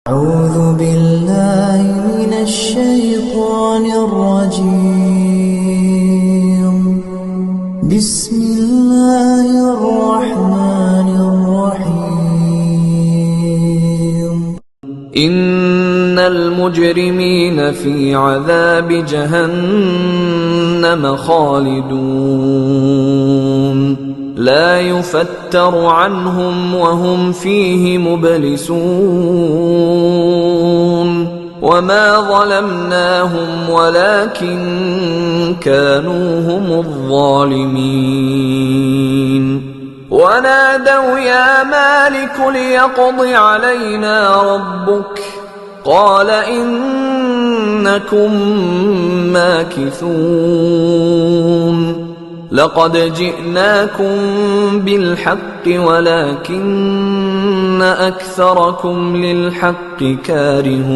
أعوذ بالله من الشيطان الرجيم. بسم الله الرحمن الرحيم. إن المجرمين في عذاب جهنم خالدون لا يفتر عنهم وهم فيه مبلسون وما ظلمناهم ولكن كانوا هم الظالمين ونادوا يا مالك ليقض علينا ربك قال إنكم ماكثون لقد جئناكم بالحق ولكن أكثركم للحق كارهون